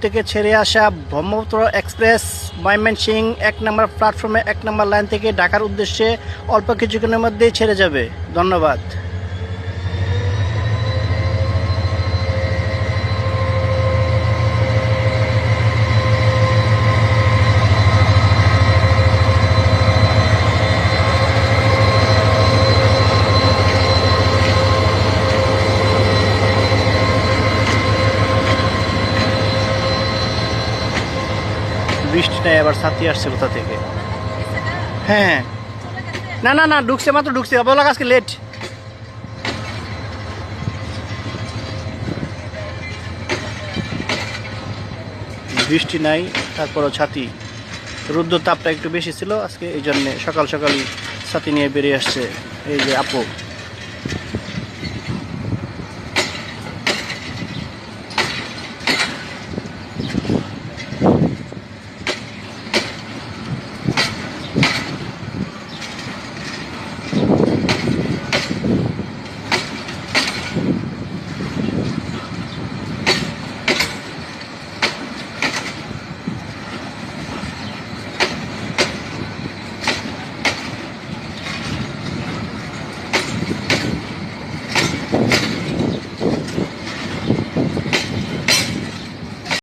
থেকে ছেড়ে আসা ব্রহ্মপুত্র এক্সপ্রেস ময়মনসিংহ 1 নম্বর প্ল্যাটফর্মে 1 নম্বর লাইন থেকে ঢাকার উদ্দেশ্যে অল্প কিছুক্ষণের মধ্যেই ছেড়ে যাবে। ধন্যবাদ। বৃষ্টি নাই, আবার ছাতি আসছে কোথা থেকে। হ্যাঁ না না না, ঢুকছে, মাত্র ঢুকছে, বলা আজকে লেট। বৃষ্টি নাই, তারপরও ছাতি। রৌদ্র তাপটা একটু বেশি ছিল আজকে, এই জন্যে সকাল সকালই ছাতি নিয়ে বেরিয়ে আসছে এই যে আপু।